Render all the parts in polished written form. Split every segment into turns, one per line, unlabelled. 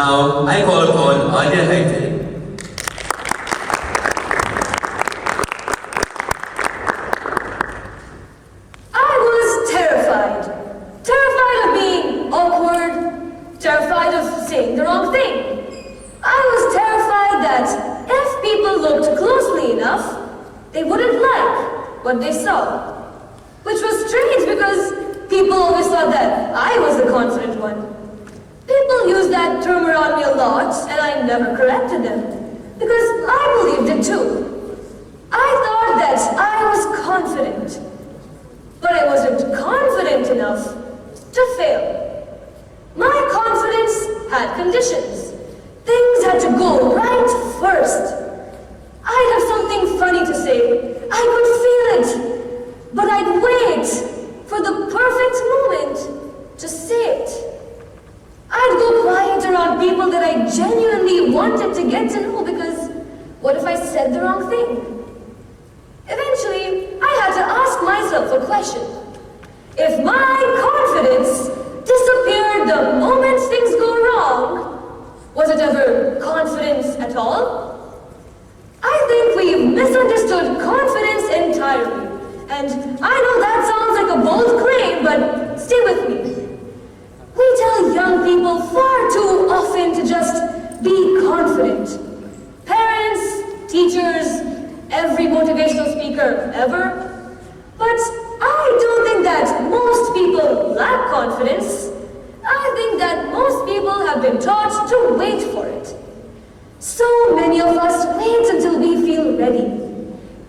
Now, I call upon Aadya Hegde.
I was terrified. Terrified of being awkward, terrified of saying the wrong thing. I was terrified that if people looked closely enough, they wouldn't like what they saw. Which was strange because people always thought that I was the confident one. People used that term around me a lot, and I never corrected them, because I believed it too. I thought that I was confident, but I wasn't confident enough to fail. My confidence had conditions. Things had to go right first. I'd have something funny to say. I could feel it, but I'd wait for the perfect moment to say it. I'd go quiet around people that I genuinely wanted to get to know, because what if I said the wrong thing? Eventually, I had to ask myself a question. If my confidence disappeared the moment things go wrong, was it ever confidence at all? I think we've misunderstood confidence entirely. And I know that sounds like a bold claim, but stay with me. We tell young people far too often to just be confident. Parents, teachers, every motivational speaker ever. But I don't think that most people lack confidence. I think that most people have been taught to wait for it. So many of us wait until we feel ready.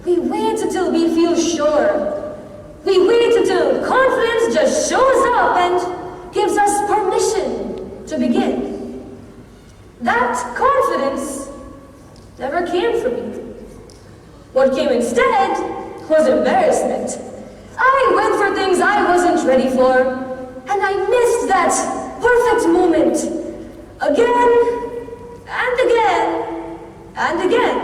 We wait until we feel sure. We wait until confidence just shows up and gives us permission to begin. That confidence never came from me. What came instead was embarrassment. I went for things I wasn't ready for, and I missed that perfect moment again and again and again.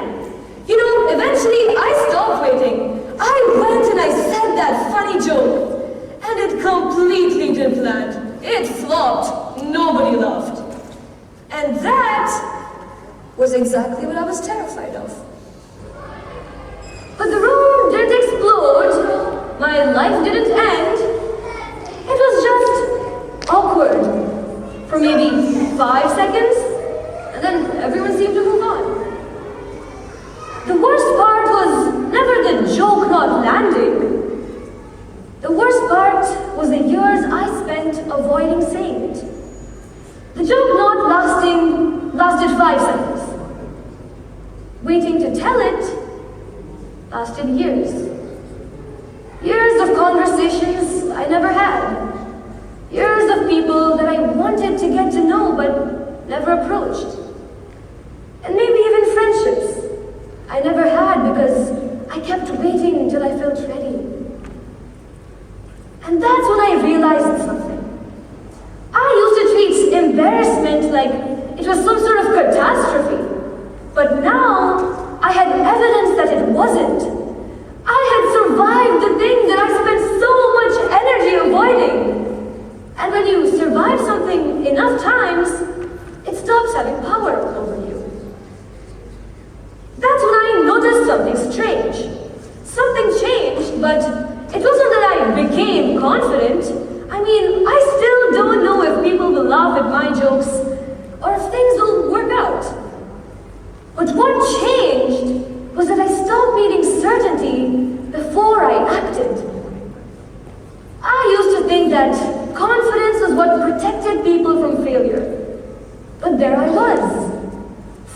You know, eventually I stopped waiting. I went and I said that funny joke, and it completely didn't land. It flopped. Nobody laughed. And that was exactly what I was terrified of. But the room didn't explode. My life didn't end. It was just awkward for maybe 5 seconds, and then everyone seemed to move on. The worst part was never the joke not landing. The worst part was the years I spent avoiding saying it. The joke not lasted 5 seconds. Waiting to tell it lasted years. Years of conversations I never had. Years of people that I wanted to get to know but never approached. And maybe even friendships I never had because I kept waiting until I felt ready. And that's when I realized something. I used to treat embarrassment like it was some sort of catastrophe. But now, I had evidence that it wasn't. I had survived the thing that I spent so much energy avoiding. And when you survive something enough times, it stops having power over you. That's when I noticed something strange. Something changed, but it wasn't that I became confident. I mean, I still don't know if people will laugh at my jokes or if things will work out. But what changed was that I stopped needing certainty before I acted. I used to think that confidence was what protected people from failure. But there I was.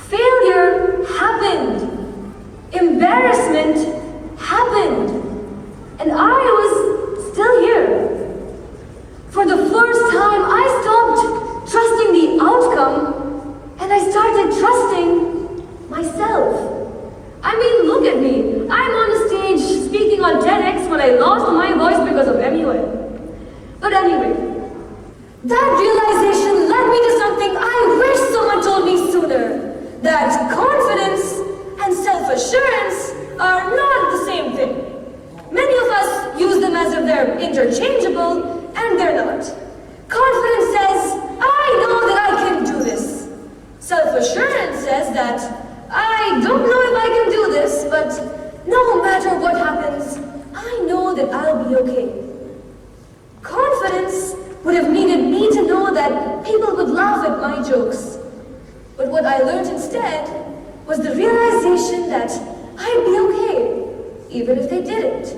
Failure happened. Embarrassment happened. And I was still here. For the first time, I stopped trusting the outcome and I started trusting myself. I mean, look at me. I'm on a stage speaking on TEDx when I lost my voice because of MUN. But anyway, that realization led me to something I wish someone told Self-assurance says that I don't know if I can do this, but no matter what happens, I know that I'll be okay. Confidence would have needed me to know that people would laugh at my jokes. But what I learned instead was the realization that I'd be okay, even if they didn't.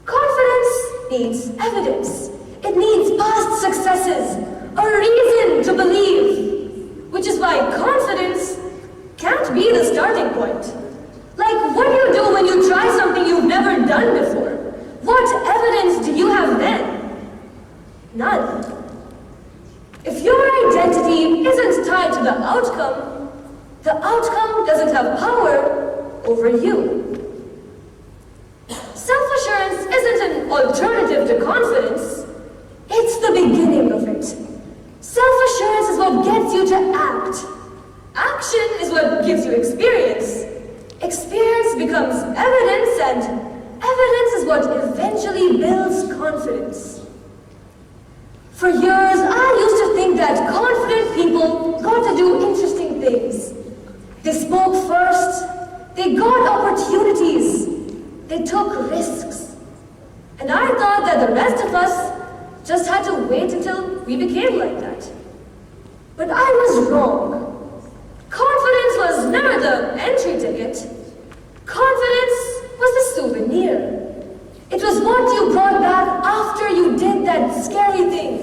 Confidence needs evidence. It needs past successes, a reason to believe, which is why confidence can't be the starting point. Like, what do you do when you try something you've never done before? What evidence do you have then? None. If your identity isn't tied to the outcome doesn't have power over you. Self-assurance isn't an alternative to confidence. It's the beginning of it. Self-assurance is what gets you to act. Action is what gives you experience. Experience becomes evidence, and evidence is what eventually builds confidence. For years, I used to think that confident people got to do interesting things. They spoke first, they got opportunities, they took risks. And I thought that the rest of us just had to wait until we became like that. But I was wrong. Confidence was never the entry ticket. Confidence was the souvenir. It was what you brought back after you did that scary thing.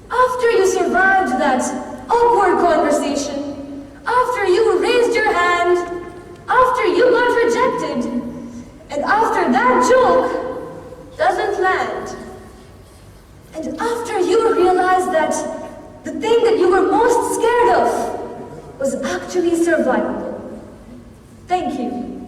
After you survived that awkward conversation. After you raised your hand. After you got rejected. And after that joke doesn't land. And after you realized that the thing that you were most scared of was actually survivable. Thank you.